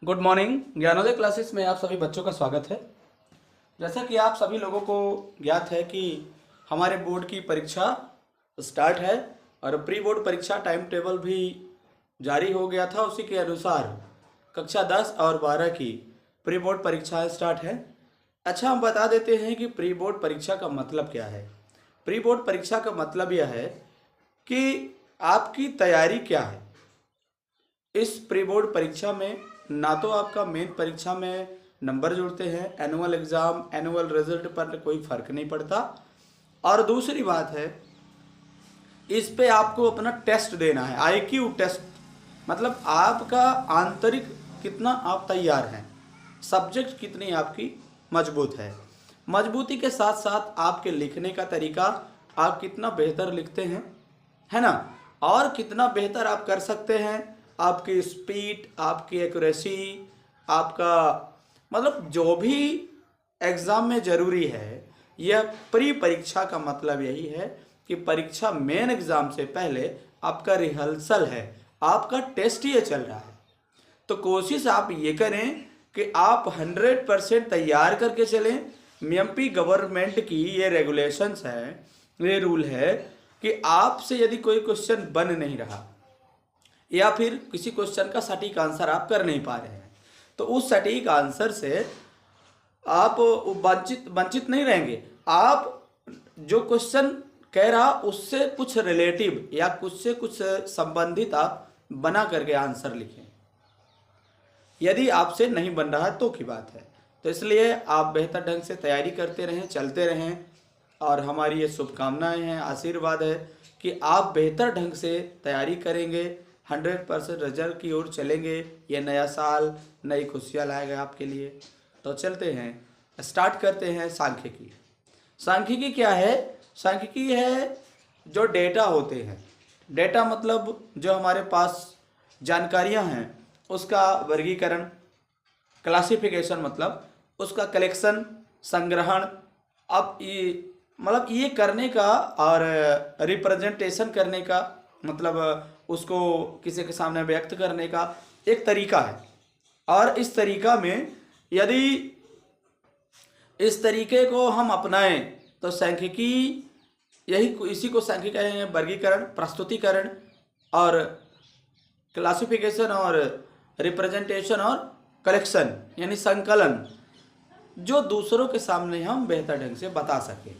Good morning. Gyanodaya classes में आप सभी बच्चों का स्वागत है। जैसा कि आप सभी लोगों को ज्ञात है कि हमारे बोर्ड की परीक्षा स्टार्ट है और प्री बोर्ड परीक्षा टाइम टेबल भी जारी हो गया था। उसी के अनुसार कक्षा 10 और 12 की प्री बोर्ड परीक्षाएं स्टार्ट है। अच्छा, हम बता देते हैं कि प्री बोर्ड परीक्षा का मतलब क्या है। प्री बोर्ड परीक्षा का मतलब यह है कि आपकी तैयारी क्या है। इस प्री बोर्ड परीक्षा में ना तो आपका मेन परीक्षा में नंबर जुड़ते हैं, एनुअल एग्ज़ाम एनुअल रिजल्ट पर कोई फर्क नहीं पड़ता, और दूसरी बात है इस पे आपको अपना टेस्ट देना है, आईक्यू टेस्ट। मतलब आपका आंतरिक कितना आप तैयार हैं, सब्जेक्ट कितनी आपकी मजबूत है, मजबूती के साथ साथ आपके लिखने का तरीका, आप कितना बेहतर लिखते हैं, है ना, और कितना बेहतर आप कर सकते हैं, आपकी स्पीड, आपकी एक्यूरेसी, आपका मतलब जो भी एग्ज़ाम में ज़रूरी है। यह प्री परीक्षा का मतलब यही है कि परीक्षा मेन एग्ज़ाम से पहले आपका रिहर्सल है, आपका टेस्ट ये चल रहा है। तो कोशिश आप ये करें कि आप 100% तैयार करके चलें। एमपी गवर्नमेंट की ये रेगुलेशंस है, ये रूल है कि आपसे यदि कोई क्वेश्चन बन नहीं रहा या फिर किसी क्वेश्चन का सटीक आंसर आप कर नहीं पा रहे हैं, तो उस सटीक आंसर से आप वंचित नहीं रहेंगे। आप जो क्वेश्चन कह रहा उससे कुछ रिलेटिव या कुछ से कुछ संबंधित आप बना करके आंसर लिखें। यदि आपसे नहीं बन रहा है तो की बात है। तो इसलिए आप बेहतर ढंग से तैयारी करते रहें, चलते रहें, और हमारी ये शुभकामनाएं हैं, आशीर्वाद है कि आप बेहतर ढंग से तैयारी करेंगे, 100% रिजल्ट की ओर चलेंगे। ये नया साल नई खुशियाँ लाएगा आपके लिए। तो चलते हैं, स्टार्ट करते हैं। सांख्यिकी। सांख्यिकी क्या है? सांख्यिकी है जो डेटा होते हैं। डेटा मतलब जो हमारे पास जानकारियां हैं उसका वर्गीकरण, क्लासिफिकेशन मतलब उसका कलेक्शन, संग्रहण। अब ये मतलब ये करने का और रिप्रेजेंटेशन करने का मतलब उसको किसी के सामने व्यक्त करने का एक तरीका है। और इस तरीका में यदि इस तरीके को हम अपनाएं तो सांख्यिकी यही इसी को सांख्यिकी कहेंगे। वर्गीकरण, प्रस्तुतिकरण और क्लासिफिकेशन और रिप्रेजेंटेशन और कलेक्शन यानी संकलन, जो दूसरों के सामने हम बेहतर ढंग से बता सकें,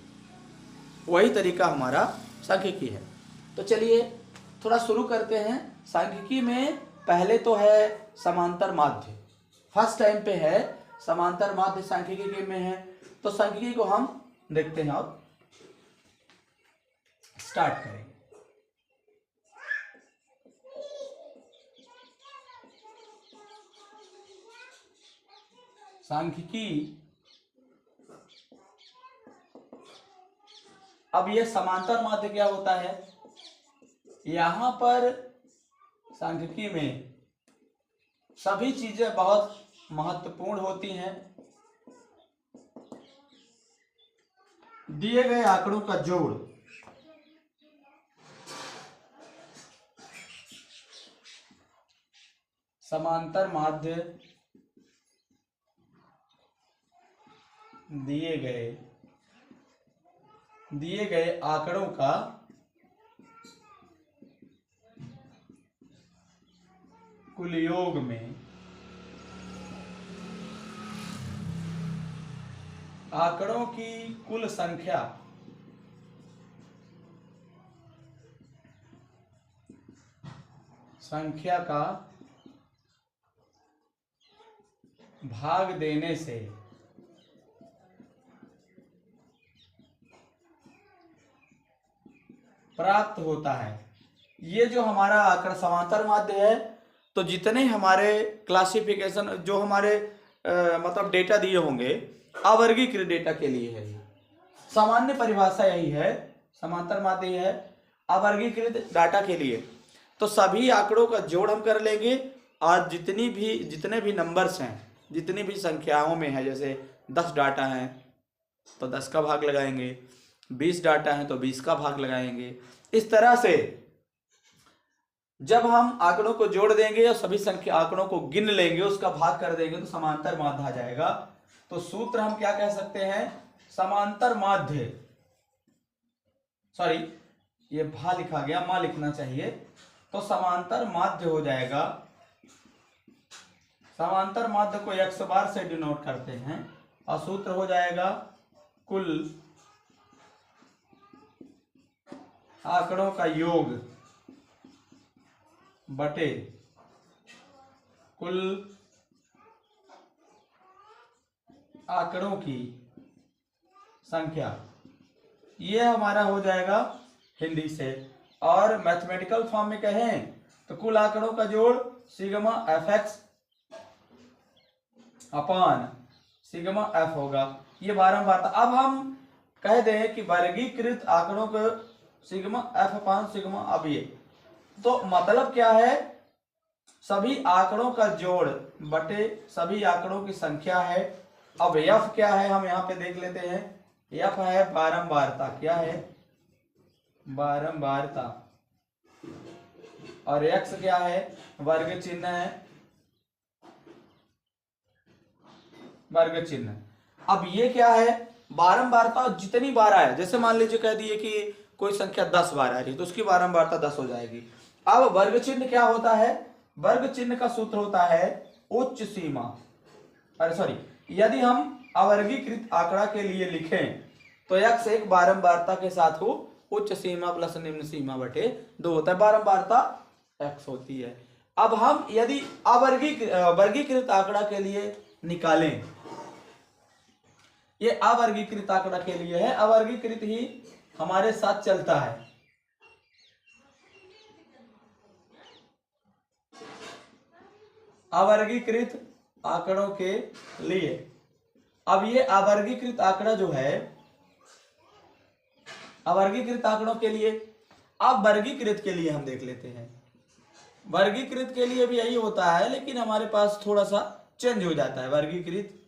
वही तरीका हमारा सांख्यिकी है। तो चलिए थोड़ा शुरू करते हैं। सांख्यिकी में पहले तो है समांतर माध्य, फर्स्ट टाइम पे है समांतर माध्य सांख्यिकी में है। तो सांख्यिकी को हम देखते हैं और स्टार्ट करेंगे। सांख्यिकी, अब यह समांतर माध्य क्या होता है? यहां पर सांख्यिकी में सभी चीजें बहुत महत्वपूर्ण होती हैं। दिए गए आंकड़ों का जोड़, समांतर माध्य दिए गए आंकड़ों का कुल योग में आंकड़ों की कुल संख्या का भाग देने से प्राप्त होता है। ये जो हमारा आंकड़ा समांतर माध्य है, तो जितने हमारे क्लासिफिकेशन जो हमारे मतलब डेटा दिए होंगे, अवर्गीकृत डेटा के लिए है। सामान्य परिभाषा यही है, समांतर माध्य है अवर्गीकृत डाटा के लिए। तो सभी आंकड़ों का जोड़ हम कर लेंगे, और जितने भी नंबर्स हैं, जितनी भी संख्याओं में है, जैसे 10 डाटा हैं तो 10 का भाग लगाएंगे, 20 डाटा हैं तो 20 का भाग लगाएंगे। इस तरह से जब हम आंकड़ों को जोड़ देंगे और सभी संख्या आंकड़ों को गिन लेंगे, उसका भाग कर देंगे तो समांतर माध्य आ जाएगा। तो सूत्र हम क्या कह सकते हैं, समांतर माध्य, सॉरी ये भा लिखा गया, मां लिखना चाहिए, तो समांतर माध्य हो जाएगा। समांतर माध्य को x बार से डिनोट करते हैं और सूत्र हो जाएगा कुल आंकड़ों का योग बटे कुल आंकड़ों की संख्या। ये हमारा हो जाएगा हिंदी से। और मैथमेटिकल फॉर्म में कहें तो कुल आंकड़ों का जोड़ sigma F X upon sigma F होगा। ये बारंबार था। अब हम कह दें कि वर्गीकृत आंकड़ों को सिग्मा एफ अपान सिग्मा, अब ये तो मतलब क्या है, सभी आंकड़ों का जोड़ बटे सभी आंकड़ों की संख्या है। अब एफ क्या है हम यहाँ पे देख लेते हैं। एफ है बारंबारता, क्या है, बारंबारता। और एक्स क्या है, वर्ग चिन्ह है, वर्ग चिन्ह। अब ये क्या है, बारंबारता जितनी बार आए, जैसे मान लीजिए कह दिए कि कोई संख्या 10 बार आ रही है तो उसकी बारंबारता 10 हो जाएगी। अब वर्ग चिन्ह क्या होता है, वर्ग चिन्ह का सूत्र होता है उच्च सीमा, अरे सॉरी, यदि हम अवर्गीकृत आंकड़ा के लिए लिखें तो x एक बारंबारता के साथ हो उच्च सीमा प्लस निम्न सीमा बटे 2 होता है, बारंबारता x होती है। अब हम यदि वर्गीकृत आंकड़ा के लिए निकालें, ये अवर्गीकृत आंकड़ा के लिए है, अवर्गीकृत ही हमारे साथ चलता है। अवर्गीकृत आंकड़ों के लिए, अब ये अवर्गीकृत आंकड़ा जो है, अवर्गीकृत आंकड़ों के लिए, अब वर्गीकृत के लिए हम देख लेते हैं। वर्गीकृत के लिए भी यही होता है, लेकिन हमारे पास थोड़ा सा चेंज हो जाता है। वर्गीकृत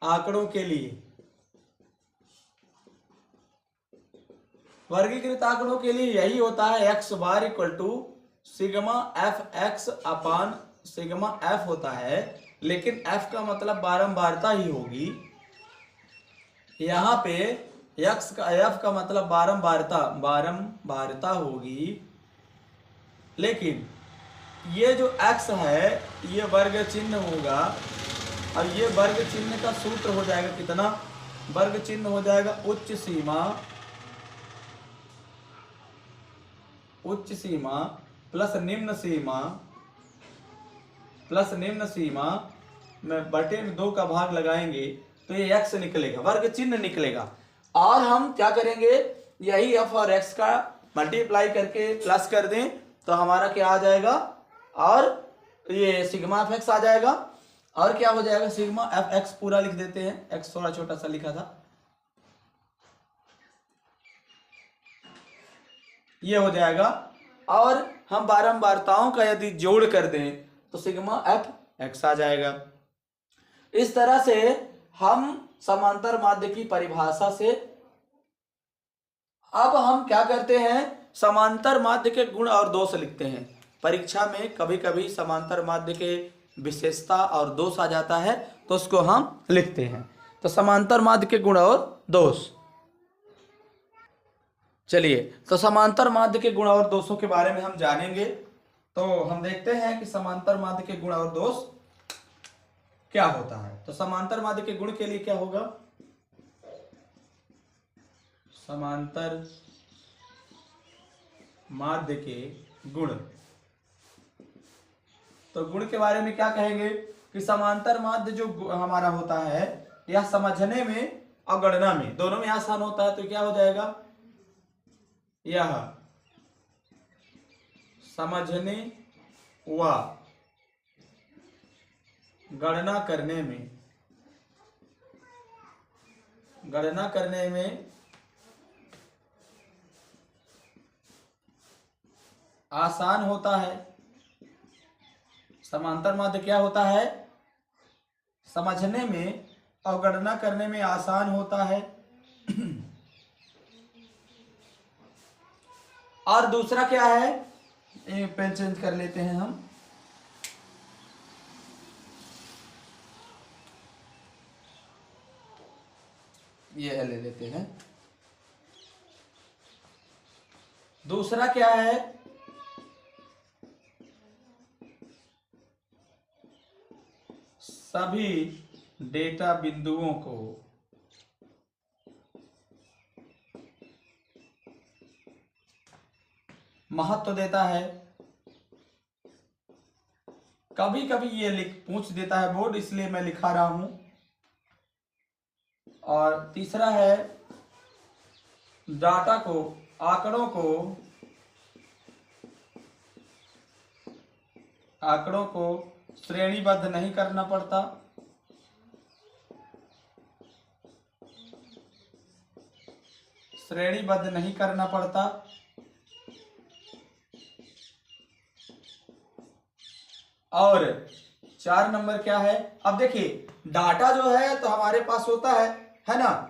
आंकड़ों के लिए, वर्गीकृत आंकड़ों के लिए यही होता है x bar equal to sigma F X upon sigma F होता है, लेकिन f का मतलब बारंबारता ही होगी। यहाँ पे x का f का मतलब बारंबारता होगी, लेकिन ये जो x है ये वर्ग चिन्ह होगा। और ये वर्ग चिन्ह का सूत्र हो जाएगा कितना, वर्ग चिन्ह हो जाएगा उच्च सीमा प्लस निम्न सीमा में बटे में 2 का भाग लगाएंगे तो ये x निकलेगा, वर्ग चिन्ह निकलेगा। और हम क्या करेंगे, यही f और x का मल्टीप्लाई करके प्लस कर दें तो हमारा क्या आ जाएगा, और ये सिग्मा एफ एक्स आ जाएगा। और क्या हो जाएगा, सिग्मा एफ एक्स पूरा लिख देते हैं, x थोड़ा छोटा सा लिखा था, ये हो जाएगा। और हम बारंबारताओं का यदि जोड़ कर दें तो सिग्मा एफ एक्स आ जाएगा। इस तरह से हम समांतर माध्य की परिभाषा से अब हम क्या करते हैं, समांतर माध्य के गुण और दोष लिखते हैं। परीक्षा में कभी कभी समांतर माध्य के विशेषता और दोष आ जाता है तो उसको हम लिखते हैं। तो समांतर माध्य के गुण और दोष, चलिए तो समांतर माध्य के गुण और दोषों के बारे में हम जानेंगे। तो हम देखते हैं कि समांतर माध्य के गुण और दोष क्या होता है। तो समांतर माध्य के गुण के लिए क्या होगा, समांतर माध्य के गुण, तो गुण के बारे में क्या कहेंगे कि समांतर माध्य जो हमारा होता है यह समझने में और गणना में दोनों में आसान होता है। तो क्या हो जाएगा, यह समझने व गणना करने में आसान होता है। समांतर माध्य क्या होता है, समझने में और गणना करने में आसान होता है। और दूसरा क्या है, पेन चेंज कर लेते हैं हम, ये ले लेते हैं। दूसरा क्या है, सभी डेटा बिंदुओं को महत्व देता है। कभी कभी ये पूछ देता है बोर्ड, इसलिए मैं लिखा रहा हूं। और तीसरा है, डाटा को, आंकड़ों को श्रेणीबद्ध नहीं करना पड़ता। श्रेणीबद्ध नहीं करना पड़ता। और 4 नंबर क्या है, अब देखिए डाटा जो है तो हमारे पास होता है ना।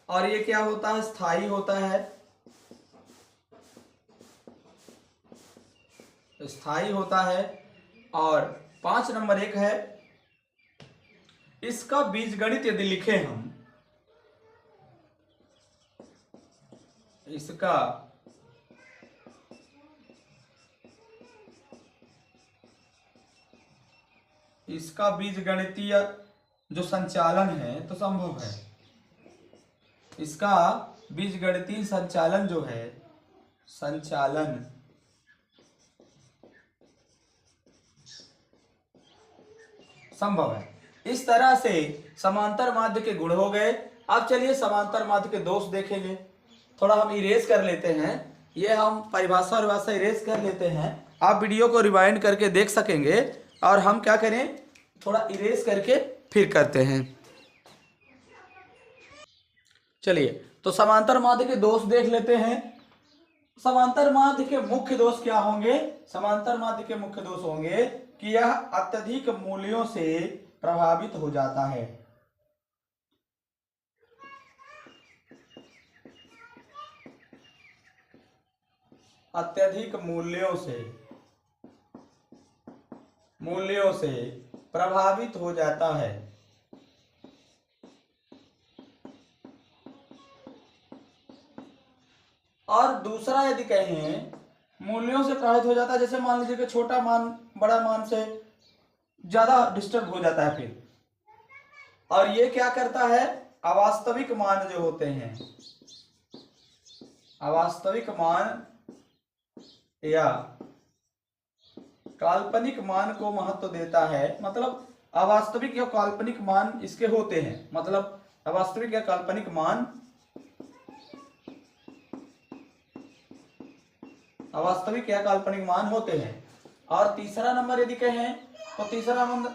और ये क्या होता है, स्थायी होता है, स्थायी होता है। और 5 नंबर एक है, इसका बीजगणित यदि लिखें हम, इसका बीजगणितीय जो संचालन है तो संभव है। इसका बीजगणितीय संचालन जो है, संचालन संभव है। इस तरह से समांतर माध्य के गुण हो गए। अब चलिए समांतर माध्य के दोष देखेंगे। थोड़ा हम इरेज कर लेते हैं, ये हम परिभाषा इरेज कर लेते हैं। आप वीडियो को रिवाइंड करके देख सकेंगे। और हम क्या करें, थोड़ा इरेज करके फिर करते हैं। चलिए तो समांतर माध्य के दोष देख लेते हैं। समांतर माध्य के मुख्य दोष क्या होंगे, समांतर माध्य के मुख्य दोष होंगे कि यह अत्यधिक मूल्यों से प्रभावित हो जाता है। अत्यधिक मूल्यों से प्रभावित हो जाता है। और दूसरा यदि कहें मूल्यों से प्रभावित हो जाता है, जैसे मान लीजिए कि छोटा मान बड़ा मान से ज्यादा डिस्टर्ब हो जाता है फिर। और ये क्या करता है, अवास्तविक मान जो होते हैं, अवास्तविक मान या काल्पनिक मान को महत्व देता है। मतलब अवास्तविक या काल्पनिक मान इसके होते हैं, मतलब अवास्तविक या काल्पनिक मान, अवास्तविक या काल्पनिक मान होते हैं। और तीसरा नंबर यदि कहें तो तीसरा नंबर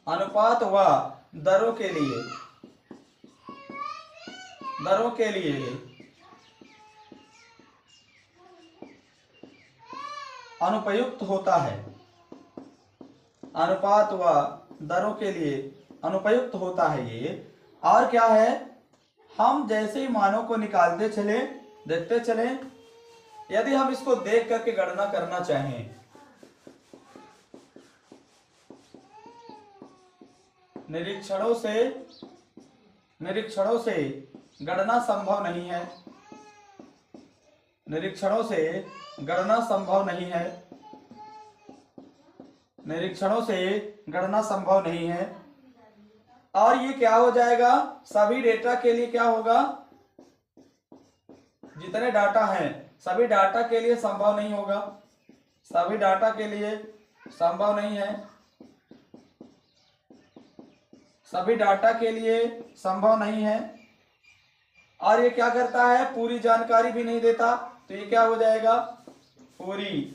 अनुपात व दरों के लिए अनुपयुक्त होता है। अनुपात व दरों के लिए अनुपयुक्त होता है ये। और क्या है, हम जैसे ही मानों को निकालते चले, देखते चले, यदि हम इसको देख करके गणना करना चाहें, निरीक्षणों से गणना संभव नहीं है। निरीक्षणों से गणना संभव नहीं है। निरीक्षणों से गणना संभव नहीं है। और ये क्या हो जाएगा, सभी डेटा के लिए क्या होगा, जितने डाटा हैं सभी डाटा के लिए संभव नहीं होगा। सभी डाटा के लिए संभव नहीं है। सभी डाटा के लिए संभव नहीं है। और ये क्या करता है, पूरी जानकारी भी नहीं देता। तो ये क्या हो जाएगा, पूरी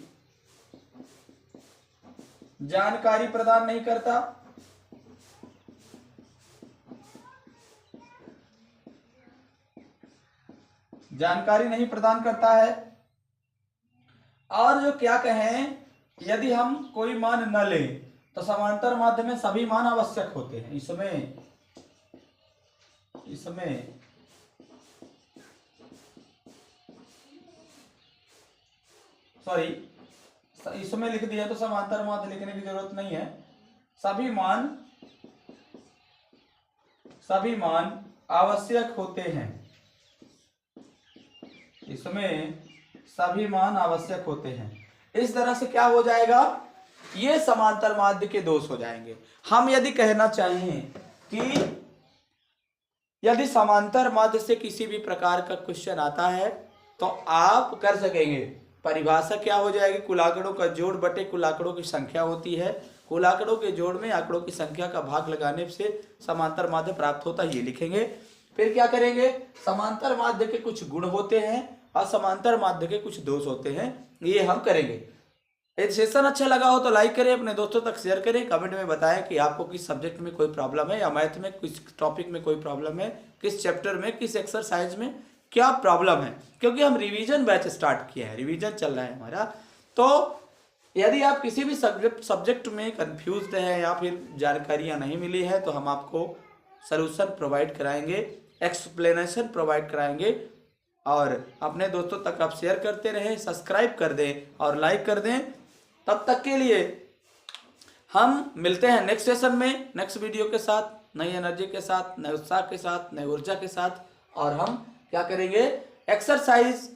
जानकारी प्रदान नहीं करता, जानकारी नहीं प्रदान करता है। और जो क्या कहें, यदि हम कोई मान न लें तो समांतर माध्य में सभी मान आवश्यक होते हैं। इसमें सॉरी, इसमें लिख दिया तो समांतर माध्य लिखने की जरूरत नहीं है। सभी मान आवश्यक होते हैं, इसमें सभी मान आवश्यक होते हैं। इस तरह से क्या हो जाएगा, ये समांतर माध्य के दोष हो जाएंगे। हम यदि कहना चाहें कि यदि समांतर माध्य से किसी भी प्रकार का क्वेश्चन आता है तो आप कर सकेंगे। परिभाषा क्या हो जाएगी, कुल आंकड़ों का जोड़ बटे कुल आंकड़ों की संख्या होती है। कुल आंकड़ों के जोड़ में आंकड़ों की संख्या का भाग लगाने से समांतर माध्य प्राप्त होता है, ये लिखेंगे। फिर क्या करेंगे, समांतर माध्य के कुछ गुण होते हैं और समांतर माध्य के कुछ दोष होते हैं, ये हम करेंगे। यदि सेशन अच्छा लगा हो तो लाइक करें, अपने दोस्तों तक शेयर करें, कमेंट में बताएं कि आपको किस सब्जेक्ट में कोई प्रॉब्लम है, या मैथ में किस टॉपिक में कोई प्रॉब्लम है, किस चैप्टर में, किस एक्सरसाइज में क्या प्रॉब्लम है। क्योंकि हम रिवीजन बैच स्टार्ट किया है, रिवीजन चल रहा है हमारा। तो यदि आप किसी भी सब्जेक्ट में कंफ्यूज हैं या फिर जानकारियाँ नहीं मिली है तो हम आपको सलूशन प्रोवाइड कराएंगे, एक्सप्लेनेशन प्रोवाइड कराएंगे। और अपने दोस्तों तक आप शेयर करते रहें, सब्सक्राइब कर दें और लाइक कर दें। तब तक के लिए हम मिलते हैं नेक्स्ट सेशन में, नेक्स्ट वीडियो के साथ, नई एनर्जी के साथ, नए उत्साह के साथ, नई ऊर्जा के साथ। और हम क्या करेंगे, एक्सरसाइज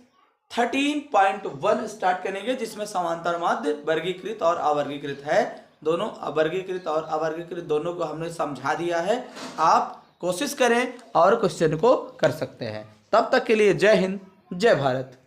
13.1 स्टार्ट करेंगे, जिसमें समांतर माध्य वर्गीकृत और अवर्गीकृत है। दोनों वर्गीकृत और अवर्गीकृत दोनों को हमने समझा दिया है। आप कोशिश करें और क्वेश्चन को कर सकते हैं। तब तक के लिए जय हिंद, जय भारत।